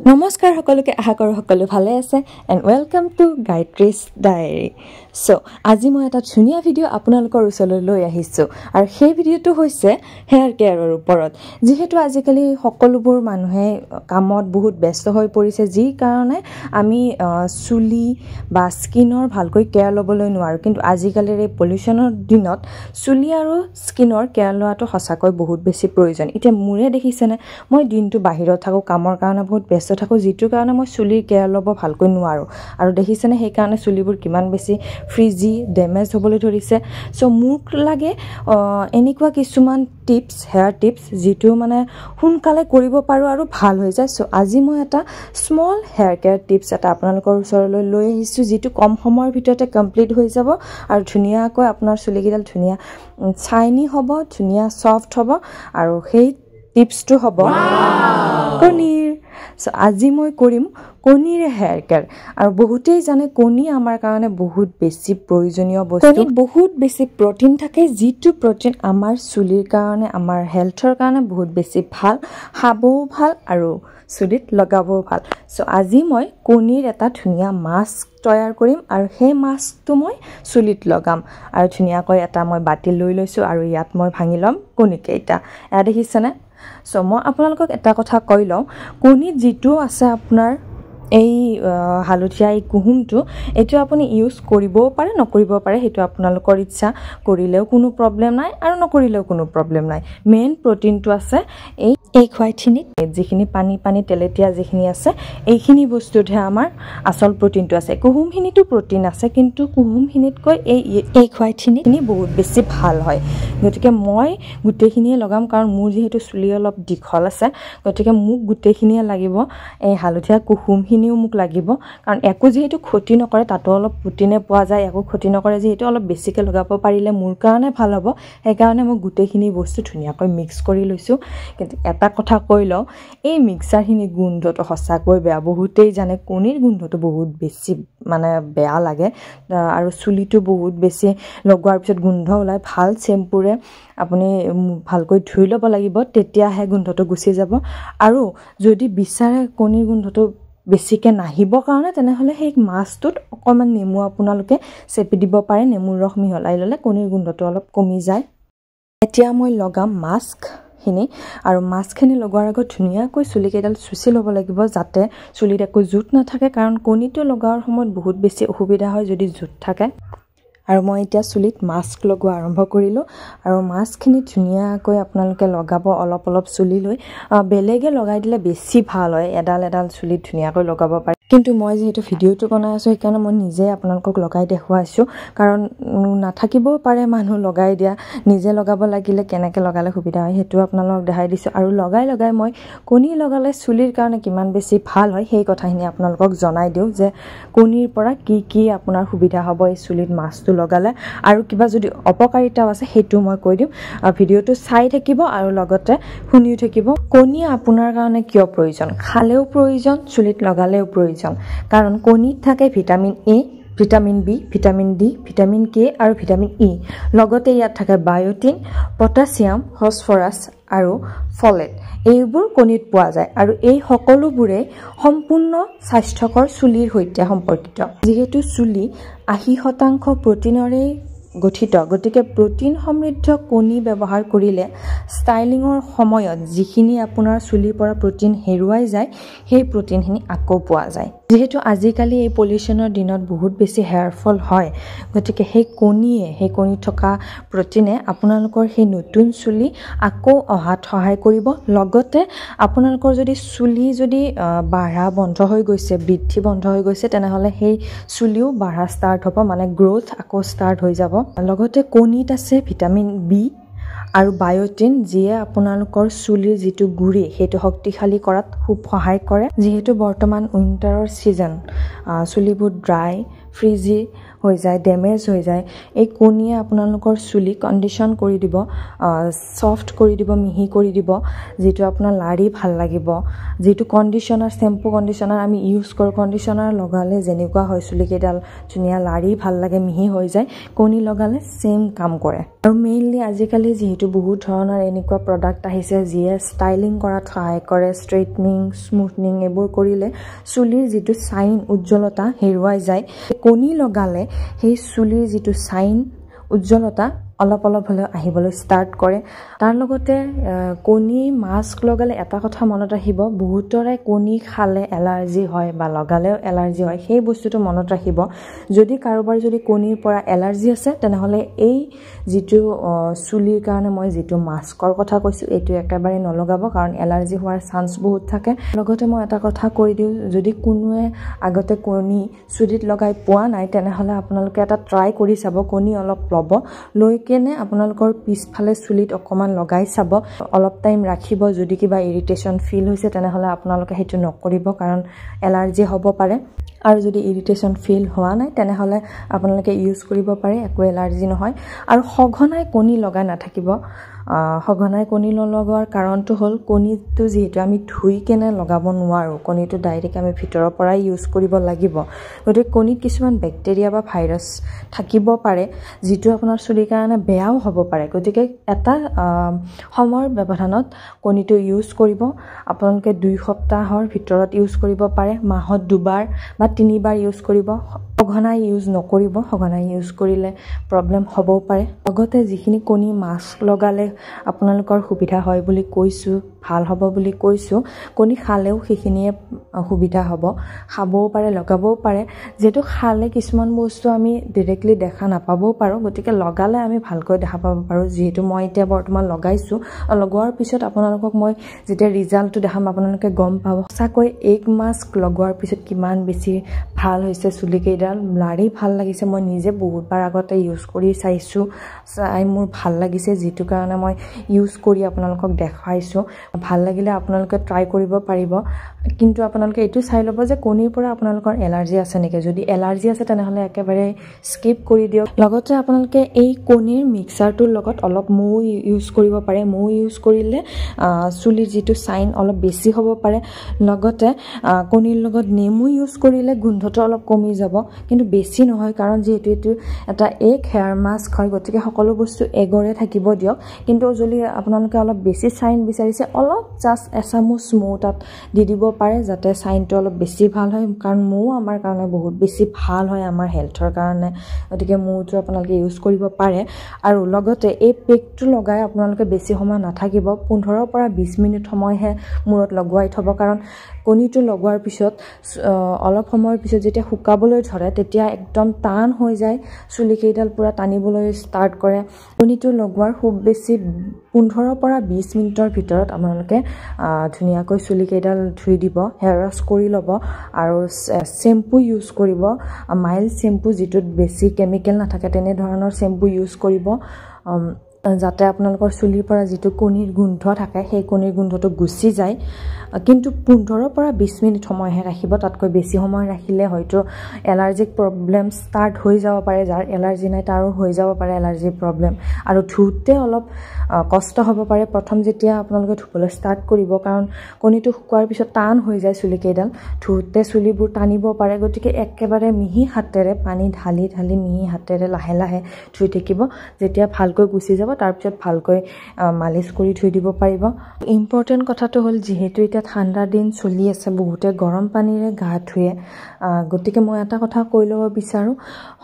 নমস্কাৰ সকলোকে আশা কৰো সকলো ভালে আছে and welcome to Gayatri's diary so আজি মই এটা ধুনীয়া ভিডিও আপোনালোকৰ ওচৰলৈ লৈ আহিছো আৰু সেই ভিডিওটো হৈছে হেয়াৰ কেয়াৰৰ ওপৰত যেহেতু আজিকালি সকলোবোৰ মানুহে কামত বহুত ব্যস্ত হৈ পৰিছে যি কাৰণে আমি চুলি বা স্কিনৰ ভালকৈ কেয়াৰ ল'বলৈ নোৱাৰো কিন্তু আজিকালিৰ এই পলিউশনৰ দিনত চুলি আৰু স্কিনৰ কেয়াৰ লোৱাটো সঁচাকৈ বহুত বেছি প্ৰয়োজন এতিয়া মোৰে দেখিছেনে মই দিনটো বাহিৰত থাকো কামৰ কাৰণে বহুত ব্যস্ত থাকো যেটো কাৰণে মই চুলিৰ কেয়াৰ ল'ব ভালকৈ নোৱাৰো আৰু দেখিছেনে সেই কাৰণে চুলিবোৰ কিমান বেছি ফ্ৰিজি ড্যামেজ হ'বলৈ ধৰিছে সো মোক লাগে এনেকুৱা কিছুমান টিপস হেয়াৰ টিপস যেটো মানে সোনকালে কৰিব পাৰো আৰু ভাল হৈ যায় সো আজি মই এটা স্মল হেয়াৰ কেয়াৰ টিপস এটা আপোনালোকৰ ওচৰলৈ লৈ আহিছো যেটো কম সময়ৰ ভিতৰতে কমপ্লিট হৈ যাব আৰু ধুনীয়াকৈ আপোনাৰ চুলিকিডাল ধুনীয়া শাইনি হ'ব ধুনীয়া সফট হ'ব আৰু সেই টিপসটো হ'ব কণীৰ সো আজি মই কৰিম কণীৰ হেয়াৰ কেয়াৰ আৰু বহুতেই জানে কণী আমাৰ কাৰণে বহুত বেছি প্ৰয়োজনীয় বস্তু কণীত বহুত বেছি প্ৰটিন থাকে যেটো প্ৰটিন আমাৰ চুলিৰ কাৰণে আমাৰ হেলথৰ কাৰণে বহুত বেছি ভাল খাবও ভাল আৰু চুলিত লগাবও ভাল সো আজি মই কণীৰ এটা ধুনীয়া মাস্ক তৈয়াৰ কৰিম আৰু সেই মাস্কটো মই চুলিত লগাম আৰু ধুনীয়াকৈ এটা মই বাটি লৈ লৈছো আৰু ইয়াত মই ভাঙি লম কণীকেইটা এয়া দেখিছেনে সো মই আপোনালোকক এটা কথা কৈ লওঁ কণীত যেটো আছে আপোনাৰ এই হালধীয়া এই কুহুমটো এটো আপুনি ইউজ কৰিবও পাৰে নকৰিব পাৰে হেতু আপোনালোকৰ ইচ্ছা কৰিলেও কোনো প্ৰবলেম নাই আৰু নকৰিলেও কোনো প্ৰবলেম নাই মেইন প্ৰটিনটো আছে এই খোৱাইখিনি যিখিনি পানী তেলেটিয়া যিখিনি আছে এইখিনি বস্তুতহে আমাৰ আসল প্ৰটিনটো আছে কুহুমখিনিটো প্ৰটিন আছে কিন্তু কুহুমখিনিতকৈ এই খোৱাইখিনি বহুত বেছি ভাল হয় গতিকে মই গুটেখিনিয়ে লগাম কাৰণ মোৰ যেহেতু চুলি অলপ দীঘল আছে গতিকে মোক গুটেখিনিয়ে লাগিব এই হালধীয়া কুহুমখিনিও মোক লাগিব কাৰণ একো যেহেতু ক্ষতি নকৰে তাতো অলপ প্ৰটিনে পোৱা যায় একো ক্ষতি নকৰে যেহেতু অলপ বেছিকে লগাব পাৰিলে মোৰ কাৰণে ভাল হ'ব এই কাৰণে মই গুটেখিনি বস্তু ধুনীয়াকৈ মিক্স কৰি লৈছো কিন্তু এটা কথা কৈ লওঁ এই মিক্সাৰখিনি গোন্ধটো সঁচাকৈ বেয়া বহুতেই জানে কণীৰ গোন্ধটো বহুত বেছি মানে বেয়া লাগে আৰু চুলিটো বহুত বেছি লগোৱাৰ পিছত গোন্ধ ওলাই ভাল শ্যাম্পুৰে আপুনি ভালকৈ ধুই ল'ব লাগিব তেতিয়াহে গোন্ধটো গুচি যাব আৰু যদি বিচাৰে কণীৰ গোন্ধটো বেছিকে নাহিব কাৰণে তেনেহলে সেই মাছটোত অকমান নেমু আপোনালোকে চেপি দিব পাৰে নেমুৰ ৰস মিহলাই ললে কণীৰ গোন্ধটো অলপ কমি যায় এতিয়া মই লগাম মাস্ক খিনি আৰু মাস্কখিনি লগোৱাৰ আগত ধুনীয়াকৈ চুলি কেইডাল চুচি ল'ব লাগিব যাতে চুলিত একো জুট নাথাকে কাৰণ কণীটো লগাৱাৰ সময়ত বহুত বেছি অসুবিধা হয় যদি জুট থাকে আৰু মই এতিয়া চুলিত মাস্ক লগোৱা আৰম্ভ কৰিলো আৰু মাস্কখিনি ধুনীয়াকৈ আপোনালোকে লগাব অলপ চুলি লৈ বেলেগে লগাই দিলে বেছি ভাল হয় এডাল চুলিত ধুনীয়াকৈ লগাব পাৰে কিন্তু মই যেহেতু ভিডিওটো বনাই আছো সেইকাৰণে মই নিজে আপোনালোকক লগাই দেখুৱাইছো কাৰণ নাথাকিবও পাৰে মানুহ লগাই দিয়া নিজে লগাব লাগিলে কেনেকৈ লগালে সুবিধা হয় হেতু আপোনালোকক দেখাই দিছো আৰু লগাই মই কণী লগালে চুলিৰ কাৰণে কিমান বেছি ভাল হয় সেই কথাখিনি আপোনালোকক জনাই দিও যে কণীৰ পৰা কি আপোনাৰ সুবিধা হ'ব এই চুলিত মাছটো লগালে আৰু কিবা যদি অপকাৰিতা আছে হেতু মই কৈ দিম ভিডিওটো চাই থাকিব আৰু লগতে শুনিও থাকিব কণী আপোনাৰ কাৰণে কিয় প্ৰয়োজন খালেও প্ৰয়োজন চুলিত লগালেও প্ৰয়োজন কাৰণ কণীত থাকে vitamin A vitamin B vitamin D vitamin K আৰু ভিটামিন ই লগতে ইয়াত থাকে বায়োটিন পটাছিয়াম ফসফৰাছ আৰু ফলেট এইবোৰ কণীত পোৱা যায় আৰু এই সকলোবোৰে সম্পূৰ্ণ স্বাস্থ্যকৰ চুলিৰ সৈতে সম্পৰ্কিত যেহেতু চুলি 80% প্ৰটিনৰে গঠিত গতিকে প্ৰটিন সমৃদ্ধ কণী ব্যৱহাৰ কৰিলে ষ্টাইলিঙৰ সময়ত যিখিনি আপোনাৰ চুলিৰ পৰা প্ৰটিন হেৰুৱাই যায় সেই প্ৰটিনখিনি আকৌ পোৱা যায় যেহেতু আজিকালি এই পলিউশনৰ দিনত বহুত বেছি হেয়াৰ ফল হয় গতিকে সেই কণীত থকা প্ৰটিনে আপোনালোকৰ সেই নতুন চুলি আকৌ অহাত সহায় কৰিব লগতে আপোনালোকৰ যদি চুলি বাঢ়া বন্ধ হৈ গৈছে বৃদ্ধি বন্ধ হৈ গৈছে তেনেহলে সেই চুলিও বাঢ়া ষ্টাৰ্ট হ'ব মানে গ্ৰোথ আকৌ ষ্টাৰ্ট হৈ যাব লগতে কণীত আছে ভিটামিন বি আৰু বায়োটিন যিয়ে আপোনালোকৰ চুলিৰ যেটো গুৰি হেতু শক্তিশালী কৰাত খুব সহায় কৰে যেহেতু বৰ্তমান উইন্টাৰৰ সিজন চুলিবোৰ ড্ৰাই ফ্ৰিজি হৈ যায় ডেমেজ হৈ যায় এই কণীয়ে আপোনালোকৰ চুলি কণ্ডিশ্যন কৰি দিব সফট কৰি দিব মিহি কৰি দিব যেটো আপোনাৰ লাৰি ভাল লাগিব যেটো কণ্ডিশ্যনাৰ শ্যাম্পু কণ্ডিশ্যনাৰ আমি ইউজ কৰো কণ্ডিশ্যনাৰ লগালে যেনেকুৱা হয় চুলি কেডাল ধুনিয়া লাৰি ভাল লাগে মিহি হৈ যায় কণী লগালে সেম কাম কৰে আৰু মেইনলি আজিকালি যেহেতু বহুত ধৰণৰ এনেকুৱা প্ৰডাক্ট আহিছে যিয়ে ষ্টাইলিং কৰাত সহায় কৰে ষ্ট্ৰেইটনিং স্মুথনিং এবোৰ কৰিলে চুলিৰ যেটো সাইন উজ্জ্বলতা হেৰুৱাই যায় কণী লগালে সেই চুলিৰ যেটো সাইন উজ্জ্বলতা অলপ অলপ হলে আহিবলৈ ষ্টাৰ্ট কৰে তাৰ লগতে কণী মাস্ক লগালে এটা কথা মনত ৰাখিব বহুতৰে কণী খালে এলাৰ্জি হয় বা লগালেও এলাৰ্জি হয় সেই বস্তুটো মনত ৰাখিব যদি কাৰোবাৰ যদি কণীৰ পৰা এলাৰ্জি আছে তেনেহলে এই যেটো চুলিৰ কাৰণে মই যেটো মাস্কৰ কথা কৈছো এটো একেবাৰে নলগাব কাৰণ এলাৰ্জি হোৱাৰ চান্স বহুত থাকে লগতে মই এটা কথা কৈ দিও যদি কোনোৱে আগতে কণী চুলিত লগাই পোৱা নাই তেনেহলে আপোনালোকে এটা ট্ৰাই কৰি চাব কণী অলপ লব লৈ কেনে আপোনালোকৰ পিছফালে চুলিত অকমান লগাই চাব অলপ টাইম ৰাখিব যদি কিবা ইৰিটেশন ফিল হৈছে তেনেহলে আপোনালোকে হেতু নকৰিব কাৰণ এলাৰ্জি হ'ব পাৰে আৰু যদি ইৰিটেশন ফিল হোৱা নাই তেনেহলে আপোনালোকে ইউজ কৰিব পাৰে একো এলাৰ্জি নহয় আৰু সঘনাই কণী লগাই নাথাকিব সঘনাই কণী লগোৱাৰ কাৰণটো হল কণীটো যেহেতু আমি ধুই কেনে লগাব নোৱাৰো কণীটো ডাইৰেক্ট আমি ভিতৰৰ পৰা ইউজ কৰিব লাগিব গতিকে কণীত কিছুমান ব্যাকটেৰিয়া বা ভাইৰাছ থাকিব পাৰে যেটো আপোনাৰ চুলিৰ কাৰণে বেয়াও হ'ব পাৰে গতিকে এটা সময়ৰ ব্যৱধানত কণীটো ইউজ কৰিব আপোনালোকে 2 সপ্তাহৰ ভিতৰত ইউজ কৰিব পাৰে মাহত 2বাৰ বা 3বাৰ ইউজ কৰিব সঘনাই ইউজ নকৰিব সঘনাই ইউজ কৰিলে প্ৰবলেম হ'ব পাৰে লগতে যিখিনি কণী মাস্ক লগালে আপোনালোকৰ সুবিধা হয় বুলি কৈছো ভাল হ'ব বুলি কৈছো কণী খালেও সেইখিনিয়ে সুবিধা হ'ব খাবও পাৰে লগাবও পাৰে যেটো খালে কিছুমান বস্তু আমি ডাইৰেক্টলি দেখা নাপাবও পাৰো গতিকে লগালে আমি ভালকৈ দেখা পাব পাৰো যেহেতু মই এতিয়া বৰ্তমান লগাইছো লগোৱাৰ পিছত আপোনালোকক মই যেতিয়া ৰিজাল্টটো দেখাম আপোনালোকে গম পাব সঁচাকৈ এক মাস্ক লগোৱাৰ পিছত কিমান বেছি ভাল হৈছে চুলি কেইডাল লাৰি ভাল লাগিছে মই নিজে বহুতবাৰ আগতে ইউজ কৰি চাইছো চাই মোৰ ভাল লাগিছে যেটো কাৰণে মই ইউজ কৰি আপোনালোকক দেখাইছো ভাল লাগিলে আপোনালোকে ট্ৰাই কৰিব পাৰিব কিন্তু আপোনালোকে এটো চাই লব যে কণীৰ পৰা আপোনালোকৰ এলাৰ্জি আছে নেকি যদি এলাৰ্জি আছে তেনেহলে একেবাৰে স্কিপ কৰি দিয়ক লগতে আপোনালোকে এই কণীৰ মিক্সাৰটোৰ লগত অলপ মৌ ইউজ কৰিব পাৰে মৌ ইউজ কৰিলে চুলিৰ যেটো সাইন অলপ বেছি হ'ব পাৰে লগতে কণীৰ লগত নেমু ইউজ কৰিলে গোন্ধটো অলপ কমি যাব কিন্তু বেছি নহয় কাৰণ যেহেতু এটো এটা এক হেয়াৰ মাস্ক হয় গতিকে সকলো বস্তু এগৰে থাকিব দিয়ক কিন্তু যদি আপোনালোকে অলপ বেছি সাইন বিচাৰিছে অলপ জাস্ট এচামুচ মৌ তাত দি দিব পাৰে যাতে সাইনটো অলপ বেছি ভাল হয় কাৰণ মৌ আমাৰ কাৰণে বহুত বেছি ভাল হয় আমাৰ হেলথৰ কাৰণে গতিকে মৌটো আপোনালোকে ইউজ কৰিব পাৰে আৰু লগতে এই পেকটো লগাই আপোনালোকে বেছি সময় নাথাকিব 15 পৰা 20 মিনিট সময়হে মূৰত লগোৱাই থব কাৰণ কণীটো লগোৱাৰ পিছত অলপ সময়ৰ পিছত যেতিয়া শুকাবলৈ ধৰে তেতিয়া একদম টান হৈ যায় চুলি কেইডাল পুৰা টানিবলৈ ষ্টাৰ্ট কৰে কণীটো লগোৱাৰ খুব বেছি 15 পৰা 20 মিনিটৰ ভিতৰত আপোনালোকে ধুনিয়াকৈ চুলি কেইডাল ধুই দিব হেয়াৰ ওয়াশ কৰি লব আৰু শ্যাম্পু ইউজ কৰিব মাইল্ড শ্যাম্পু যেটোত বেছি কেমিকেল নাথাকে তেনে ধৰণৰ শ্যাম্পু ইউজ কৰিব যাতে আপোনালোকৰ চুলিৰ পৰা যেটো কণীৰ গোন্ধ থাকে সেই কণীৰ গোন্ধটো গুছি যায় কিন্তু 15 পৰা 20 মিনিট সময়হে ৰাখিব তাতকৈ বেছি সময় ৰাখিলে হয়তো এলাৰ্জিক প্ৰবলেম ষ্টাৰ্ট হৈ যাব পাৰে যাৰ এলাৰ্জি নাই তাৰো হৈ যাব পাৰে এলাৰ্জি প্ৰবলেম আৰু ধুতে অলপ কষ্ট হ'ব পাৰে প্ৰথম যেতিয়া আপোনালোকে ধুবলৈ ষ্টাৰ্ট কৰিব কাৰণ কণীটো শুকুৱাৰ পিছত টান হৈ যায় চুলি কেইডাল ধুতে চুলিবোৰ টানিব পাৰে গতিকে একেবাৰে মিহি হাতেৰে পানী ঢালি ঢালি মিহি হাতেৰে লাহে লাহে ধুই থাকিব যেতিয়া ভালকৈ গুছি যাব তাৰ পিছত ভালকৈ মালিশ কৰি ধুই দিব পাৰিব ইম্পৰ্টেন্ট কথাটো হ'ল যেহেতু এটা ঠাণ্ডা দিন চলি আছে বহুতে গৰম পানীৰে গা ধুৱে গতিকে মই এটা কথা কৈ ল'ব বিচাৰো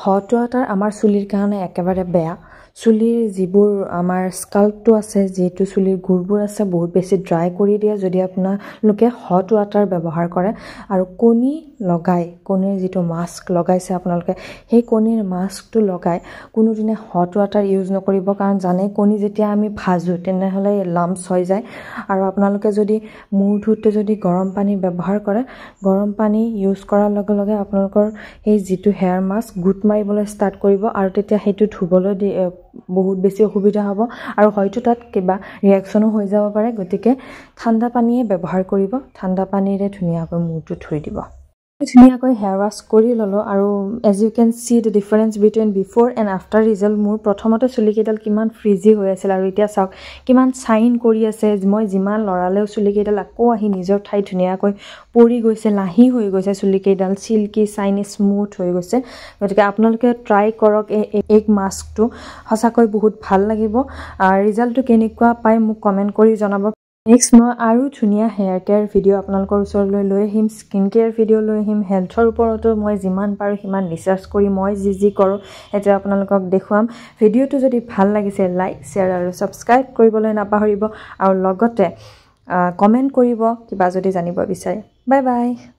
হট ওয়াটাৰ আমাৰ চুলিৰ কাৰণে একেবাৰে বেয়া চুলিৰ যিবোৰ আমাৰ স্কাল্পটো আছে যেটো চুলিৰ গুৰবোৰ আছে বহুত বেছি ড্ৰাই কৰি দিয়ে যদি আপোনালোকে হট ওয়াটাৰ ব্যৱহাৰ কৰে আৰু কণী লগাই কণীৰ যেটো মাস্ক লগাইছে আপোনালোকে সেই কণীৰ মাস্কটো লগাই কোনো দিনে হট ওয়াটাৰ ইউজ নকৰিব কাৰণ জানে কণী যেতিয়া আমি ভাজো তেনেহলে লাম্পস হৈ যায় আৰু আপোনালোকে যদি মূৰ ধুতে যদি গৰম পানী ব্যৱহাৰ কৰে গৰম পানী ইউজ কৰাৰ লগে লগে আপোনালোকৰ এই যেটো হেয়াৰ মাস্ক গুট মাৰিবলৈ ষ্টাৰ্ট কৰিব আৰু তেতিয়া হেতু ধুবলৈ বহুত বেছি অসুবিধা হ'ব আৰু হয়তো তাত কিবা ৰিঅ্যাকশনো হৈ যাব পাৰে গতিকে ঠাণ্ডা পানীয়ে ব্যৱহাৰ কৰিব ঠাণ্ডা পানীৰে ধুনিয়াকৈ মূৰটো ধুই দিব ধুনীয়াকৈ হেয়াৰ ৱাছ কৰি ল'লোঁ আৰু as you can see the difference between before and after result মোৰ প্ৰথমতে চুলিকেইডাল কিমান ফ্ৰিজি হৈ আছিল আৰু এতিয়া চাওক কিমান চাইন কৰি আছে মই যিমান লৰালেও চুলিকেইডাল আকৌ আহি নিজৰ ঠাইত ধুনীয়াকৈ পৰি গৈছে লাহি হৈ গৈছে চুলিকেইডাল চিল্কি চাইনি স্মুথ হৈ গৈছে গতিকে আপোনালোকে ট্ৰাই কৰক এই মাস্কটো সঁচাকৈ বহুত ভাল লাগিব ৰিজাল্টটো কেনেকুৱা পায় মোক কমেণ্ট কৰি জনাব নেক্সট মই আৰু ধুনীয়া হেয়াৰ কেয়াৰ ভিডিঅ' আপোনালোকৰ ওচৰলৈ লৈ আহিম স্কিন কেয়াৰ ভিডিঅ' লৈ আহিম হেল্থৰ ওপৰতো মই যিমান পাৰোঁ সিমান ৰিচাৰ্চ কৰি মই যি কৰোঁ সেইটো আপোনালোকক দেখুৱাম ভিডিঅ'টো যদি ভাল লাগিছে লাইক শ্বেয়াৰ আৰু ছাবস্ক্ৰাইব কৰিবলৈ নাপাহৰিব আৰু লগতে কমেণ্ট কৰিব কিবা যদি জানিব বিচাৰে বাই বাই